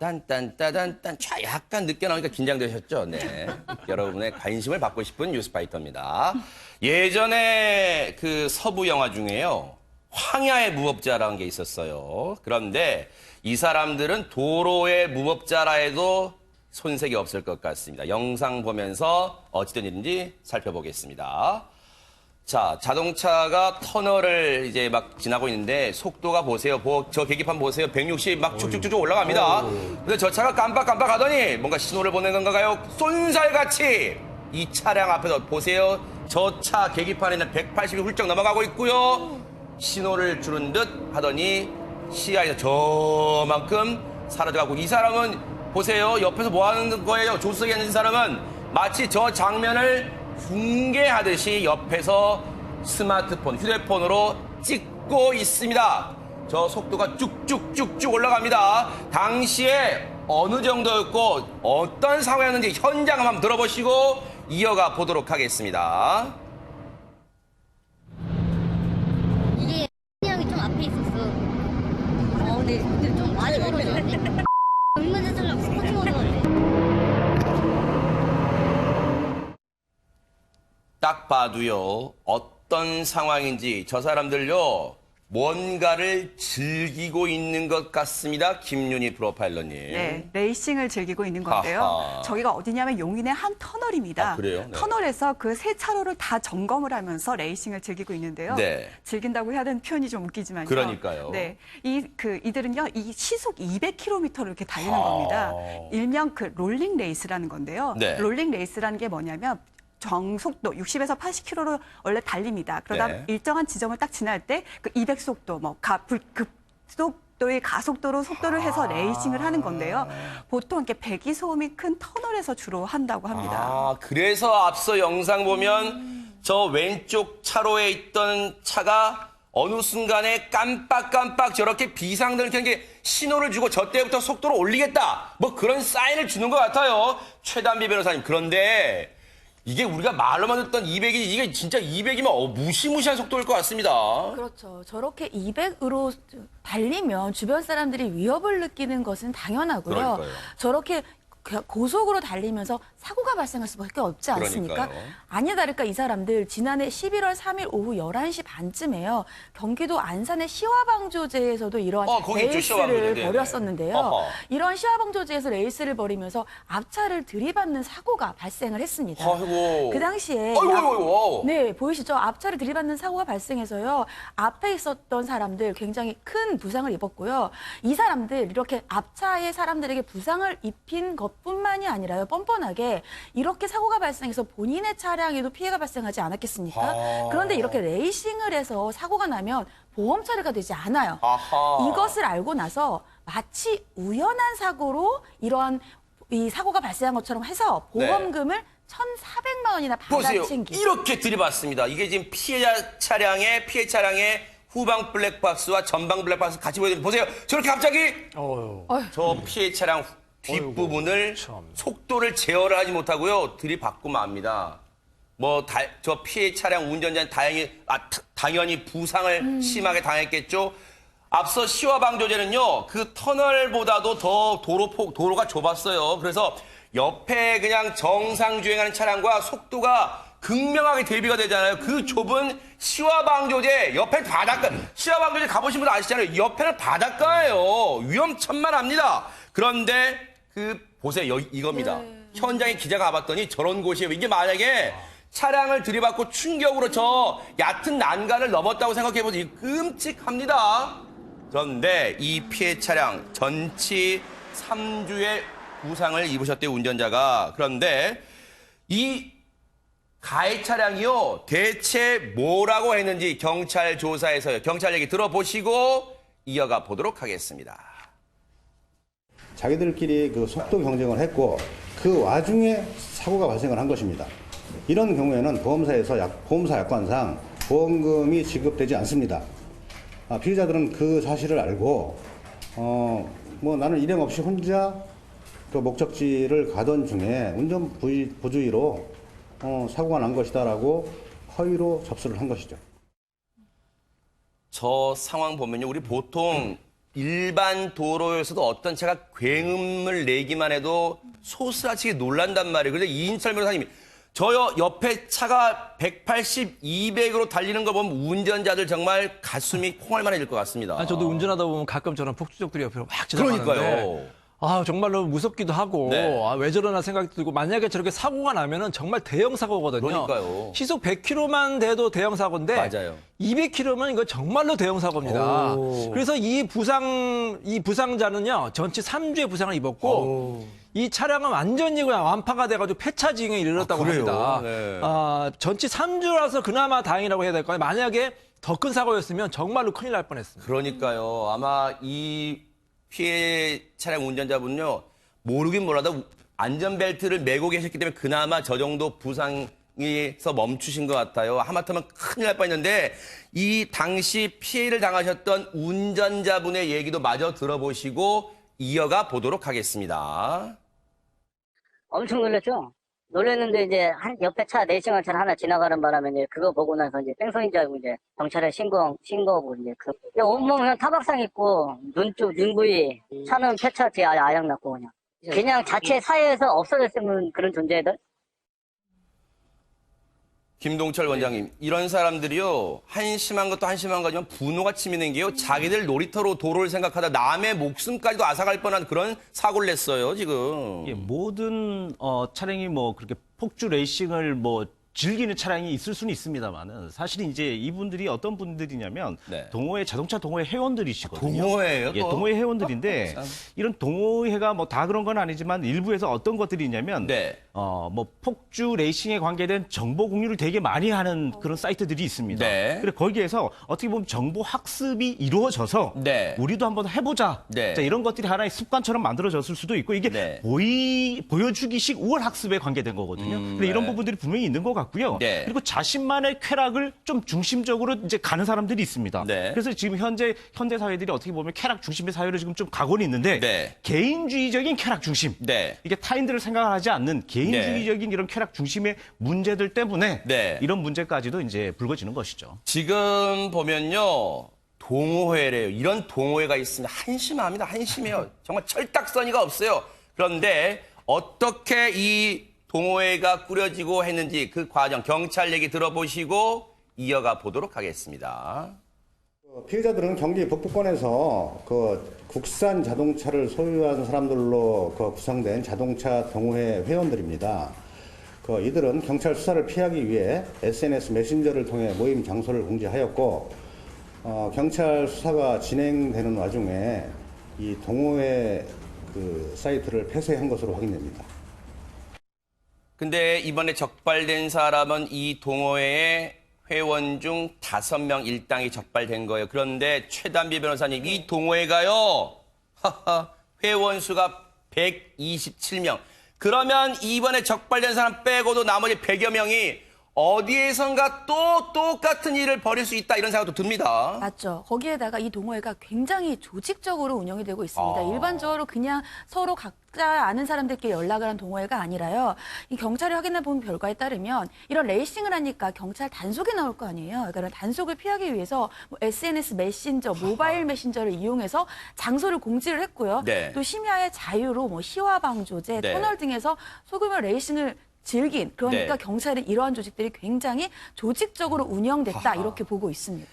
딴딴따단딴 자 약간 늦게 나오니까 긴장되셨죠? 네. 여러분의 관심을 받고 싶은 뉴스파이터입니다. 예전에 그 서부 영화 중에요. 황야의 무법자라는 게 있었어요. 그런데 이 사람들은 도로의 무법자라 해도 손색이 없을 것 같습니다. 영상 보면서 어찌된 일인지 살펴보겠습니다. 자, 자동차가 터널을 이제 막 지나고 있는데 속도가 보세요. 저 계기판 보세요. 160 막 쭉쭉쭉 올라갑니다. 근데 저 차가 깜빡깜빡 하더니 뭔가 신호를 보내는 건가요? 쏜살같이 이 차량 앞에서 보세요. 저 차 계기판에는 180이 훌쩍 넘어가고 있고요. 신호를 주는 듯 하더니 시야에서 저만큼 사라져가고 이 사람은 보세요. 옆에서 뭐 하는 거예요? 조수석에 앉은 사람은 마치 저 장면을 붕괴하듯이 옆에서 스마트폰, 휴대폰으로 찍고 있습니다. 저 속도가 쭉쭉쭉쭉 올라갑니다. 당시에 어느 정도였고 어떤 상황이었는지 현장 한번 들어보시고 이어가 보도록 하겠습니다. 이게 형이 좀 앞에 있었어. 근데 좀 많이 멀어졌네. 얼마 전에 스포츠 모드 같아. 딱 봐도요, 어떤 상황인지 저 사람들요, 뭔가를 즐기고 있는 것 같습니다. 김윤희 프로파일러님. 네, 레이싱을 즐기고 있는 건데요. 아하. 저기가 어디냐면 용인의 한 터널입니다. 아, 그래요? 네. 터널에서 그 세 차로를 다 점검을 하면서 레이싱을 즐기고 있는데요. 네. 즐긴다고 해야 되는 표현이 좀 웃기지만요. 그러니까요. 네, 이들은요, 이 시속 200km를 이렇게 달리는 아. 겁니다. 일명 그 롤링 레이스라는 건데요. 네. 롤링 레이스라는 게 뭐냐면 정속도 60에서 80km로 원래 달립니다. 그러다 네. 일정한 지점을 딱 지날 때 그 200속도, 급속도의 가속도로 속도를 해서 레이싱을 하는 건데요. 보통 이렇게 배기 소음이 큰 터널에서 주로 한다고 합니다. 아, 그래서 앞서 영상 보면 저 왼쪽 차로에 있던 차가 어느 순간에 깜빡깜빡 저렇게 비상등을 켜는 게 신호를 주고 저 때부터 속도를 올리겠다. 뭐 그런 사인을 주는 것 같아요. 최단비 변호사님. 그런데 이게 우리가 말로만 듣던 200이 이게 진짜 200이면 무시무시한 속도일 것 같습니다. 그렇죠. 저렇게 200으로 달리면 주변 사람들이 위협을 느끼는 것은 당연하고요. 그러니까요. 저렇게 고속으로 달리면서 사고가 발생할 수밖에 없지 않습니까? 그러니까요. 아니나 다를까 이 사람들 지난해 11월 3일 오후 11시 반쯤에요. 경기도 안산의 시화방조제에서도 이러한 거기 있죠, 레이스를 시화방조제. 벌였었는데요. 어허. 이런 시화방조제에서 레이스를 벌이면서 앞차를 들이받는 사고가 발생을 했습니다. 아이고. 그 당시에 아이고. 네, 보이시죠? 앞차를 들이받는 사고가 발생해서요. 앞에 있었던 사람들 굉장히 큰 부상을 입었고요. 이 사람들 이렇게 앞차의 사람들에게 부상을 입힌 것뿐만이 아니라요. 뻔뻔하게 이렇게 사고가 발생해서 본인의 차량에도 피해가 발생하지 않았겠습니까? 아. 그런데 이렇게 레이싱을 해서 사고가 나면 보험 처리가 되지 않아요. 아하. 이것을 알고 나서 마치 우연한 사고로 이러한 이 사고가 발생한 것처럼 해서 보험금을 1,400만 원이나 보세요. 받아챙기. 이렇게 들이받습니다. 이게 지금 피해 차량의 후방 블랙박스와 전방 블랙박스 같이 보여드리면 보세요. 저렇게 갑자기 저 피해 차량 뒷부분을 속도를 제어를 하지 못하고요. 들이받고 맙니다. 저 피해 차량 운전자는 당연히 부상을 심하게 당했겠죠. 앞서 시화방조제는요, 그 터널보다도 더 도로가 좁았어요. 그래서 옆에 그냥 정상 주행하는 차량과 속도가 극명하게 대비가 되잖아요. 그 좁은 시화방조제, 옆에 바닷가, 시화방조제 가보신 분 아시잖아요. 옆에는 바닷가예요. 위험천만합니다. 그런데 보세요. 이겁니다. 현장에 기자가 가봤더니 저런 곳이에요. 이게 만약에 차량을 들이받고 충격으로 저 얕은 난간을 넘었다고 생각해보세요. 끔찍합니다. 그런데 이 피해 차량 전치 3주의 부상을 입으셨대요, 운전자가. 그런데 이 가해 차량이요, 대체 뭐라고 했는지 경찰 조사에서요. 경찰 얘기 들어보시고 이어가 보도록 하겠습니다. 자기들끼리 그 속도 경쟁을 했고 그 와중에 사고가 발생을 한 것입니다. 이런 경우에는 보험사 약관상 보험금이 지급되지 않습니다. 피해자들은 그 사실을 알고 나는 일행 없이 혼자 그 목적지를 가던 중에 운전 부주의로 사고가 난 것이다라고 허위로 접수를 한 것이죠. 저 상황 보면요, 우리 보통 일반 도로에서도 어떤 차가 굉음을 내기만 해도 소스라치게 놀란단 말이에요. 그런데 이인철 변호사님이 저 옆에 차가 180, 200으로 달리는 거 보면 운전자들 정말 가슴이 콩알만해질 것 같습니다. 아, 저도 운전하다 보면 가끔 저런 폭주족들이 옆으로 막 지나가는데 그러니까요. 아, 정말로 무섭기도 하고 네. 아, 왜 저러나 생각이 들고 만약에 저렇게 사고가 나면은 정말 대형 사고거든요. 그러니까요. 시속 100km만 돼도 대형 사고인데 맞아요. 200km면 이거 정말로 대형 사고입니다. 오. 그래서 이 부상자는요 전치 3주의 부상을 입었고 이 차량은 완전히 그냥 완파가 돼가지고 폐차징에 이르렀다고 그래요? 합니다. 네. 아, 전치 3주라서 그나마 다행이라고 해야 될까요? 만약에 더 큰 사고였으면 정말로 큰일 날 뻔했습니다. 그러니까요. 아마 이 피해 차량 운전자분요, 모르긴 몰라도 안전벨트를 매고 계셨기 때문에 그나마 저 정도 부상에서 멈추신 것 같아요. 하마터면 큰일 날 뻔했는데 이 당시 피해를 당하셨던 운전자분의 얘기도 마저 들어보시고 이어가 보도록 하겠습니다. 엄청 놀랐죠? 놀랐는데 이제 한 옆에 차 레이싱화차 하나 지나가는 바람에 이제 그거 보고 나서 이제 뺑소니인 줄 알고 이제 경찰에 신고하고 이제 온몸 그냥 타박상 있고 눈 부위 차는 폐차 뒤에 아약 났고 그냥 자체 사회에서 없어졌으면 그런 존재들. 김동철 원장님, 이런 사람들이요, 한심한 것도 한심한 거지만 분노가 치미는 게요, 자기들 놀이터로 도로를 생각하다 남의 목숨까지도 앗아갈 뻔한 그런 사고를 냈어요, 지금. 예, 모든 차량이 뭐 그렇게 폭주 레이싱을 뭐 즐기는 차량이 있을 수는 있습니다만은 사실 이제 이분들이 어떤 분들이냐면 네. 동호회 자동차 동호회 회원들이시거든요. 동호회예요? 예, 또? 동호회 회원들인데 참. 이런 동호회가 뭐 다 그런 건 아니지만 일부에서 어떤 것들이 있냐면 네. 뭐 폭주 레이싱에 관계된 정보 공유를 되게 많이 하는 그런 사이트들이 있습니다. 네. 그래 거기에서 어떻게 보면 정보 학습이 이루어져서 네. 우리도 한번 해보자. 네. 자, 이런 것들이 하나의 습관처럼 만들어졌을 수도 있고 이게 네. 보여주기식 우월 학습에 관계된 거거든요. 근데 이런 네. 부분들이 분명히 있는 것 같고요. 네. 그리고 자신만의 쾌락을 좀 중심적으로 이제 가는 사람들이 있습니다. 네. 그래서 지금 현대 사회들이 어떻게 보면 쾌락 중심의 사회로 지금 좀 가고는 있는데 네. 개인주의적인 쾌락 중심. 네. 이게 타인들을 생각하지 않는 개인주의적인 이런 쾌락 중심의 문제들 때문에 네. 이런 문제까지도 이제 불거지는 것이죠. 지금 보면요, 동호회래요. 이런 동호회가 있으면 한심합니다. 한심해요. 정말 철딱서니가 없어요. 그런데 어떻게 이 동호회가 꾸려지고 했는지 그 과정, 경찰 얘기 들어보시고 이어가 보도록 하겠습니다. 피해자들은 경기 북부권에서 그 국산 자동차를 소유한 사람들로 그 구성된 자동차 동호회 회원들입니다. 이들은 경찰 수사를 피하기 위해 SNS 메신저를 통해 모임 장소를 공지하였고, 경찰 수사가 진행되는 와중에 이 동호회 그 사이트를 폐쇄한 것으로 확인됩니다. 근데 이번에 적발된 사람은 이 동호회의 회원 중 5명 일당이 적발된 거예요. 그런데 최단비 변호사님, 이 동호회가요, 회원 수가 127명. 그러면 이번에 적발된 사람 빼고도 나머지 100여 명이 어디에선가 또 똑같은 일을 벌일 수 있다 이런 생각도 듭니다. 맞죠. 거기에다가 이 동호회가 굉장히 조직적으로 운영이 되고 있습니다. 아. 일반적으로 그냥 서로 각자 아는 사람들끼리 연락을 한 동호회가 아니라요. 이 경찰이 확인해 본 결과에 따르면 이런 레이싱을 하니까 경찰 단속이 나올 거 아니에요. 그러니까 이런 단속을 피하기 위해서 뭐 SNS 메신저, 모바일 메신저를 이용해서 장소를 공지를 했고요. 네. 또 심야의 자유로 뭐 시화방조제, 네. 터널 등에서 소규모 레이싱을 즐긴, 그러니까 네. 경찰은 이러한 조직들이 굉장히 조직적으로 운영됐다 이렇게 보고 있습니다.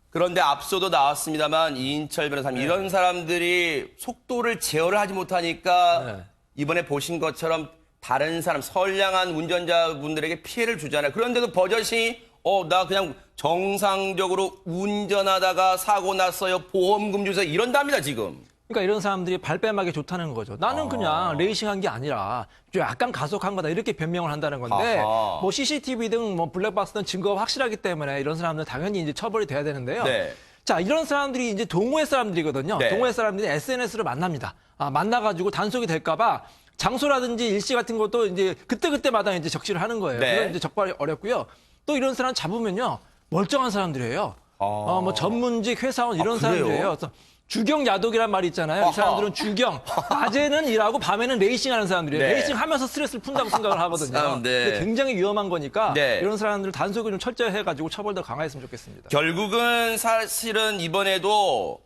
그런데 앞서도 나왔습니다만 이인철 변호사님, 이런 사람들이 속도를 제어를 하지 못하니까 이번에 보신 것처럼 다른 사람, 선량한 운전자분들에게 피해를 주잖아요. 그런데도 버젓이 나 그냥 정상적으로 운전하다가 사고 났어요. 보험금 주세요. 이런답니다, 지금. 그러니까 이런 사람들이 발뺌하기 좋다는 거죠. 나는 그냥 레이싱한 게 아니라 좀 약간 가속한 거다 이렇게 변명을 한다는 건데 아하. 뭐 CCTV든 뭐 블랙박스든 증거가 확실하기 때문에 이런 사람들은 당연히 이제 처벌이 돼야 되는데요. 네. 자, 이런 사람들이 이제 동호회 사람들이거든요. 네. 동호회 사람들이 SNS로 만납니다. 만나가지고 단속이 될까봐 장소라든지 일시 같은 것도 이제 그때그때마다 이제 적시를 하는 거예요. 네. 그래서 이제 적발이 어렵고요. 또 이런 사람 잡으면요. 멀쩡한 사람들이에요. 뭐 전문직 회사원 이런 그래요? 사람들이에요. 그래서 주경야독이란 말이 있잖아요. 이 사람들은 주경, 낮에는 일하고 밤에는 레이싱하는 사람들이에요. 네. 레이싱하면서 스트레스를 푼다고 생각을 하거든요. 참, 네. 근데 굉장히 위험한 거니까 네. 이런 사람들 단속을 좀 철저히 해가지고 처벌도 강화했으면 좋겠습니다. 결국은 사실은 이번에도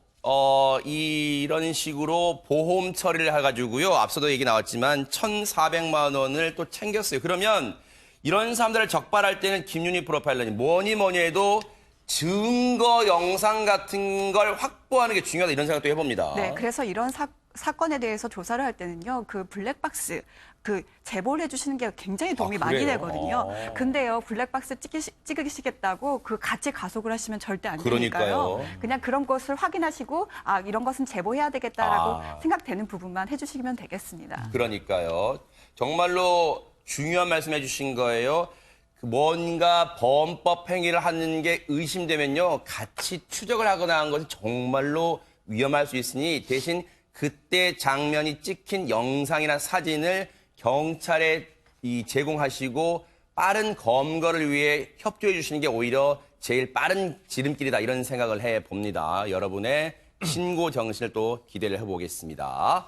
이런 식으로 보험 처리를 해가지고요. 앞서도 얘기 나왔지만 1,400만 원을 또 챙겼어요. 그러면 이런 사람들을 적발할 때는 김윤희 프로파일러님 뭐니 해도 증거 영상 같은 걸 확보하는 게 중요하다 이런 생각도 해봅니다. 네, 그래서 이런 사건에 대해서 조사를 할 때는요, 그 블랙박스, 그 제보를 해주시는 게 굉장히 도움이 많이 그래요? 되거든요. 근데요, 블랙박스 찍으시겠다고 그 같이 가속을 하시면 절대 안 되니까요. 그러니까요. 그냥 그런 것을 확인하시고, 아, 이런 것은 제보해야 되겠다라고 생각되는 부분만 해주시면 되겠습니다. 그러니까요. 정말로 중요한 말씀 해주신 거예요. 뭔가 범법 행위를 하는 게 의심되면요. 같이 추적을 하거나 한 것은 정말로 위험할 수 있으니 대신 그때 장면이 찍힌 영상이나 사진을 경찰에 제공하시고 빠른 검거를 위해 협조해 주시는 게 오히려 제일 빠른 지름길이다 이런 생각을 해봅니다. 여러분의 신고 정신을 또 기대를 해보겠습니다.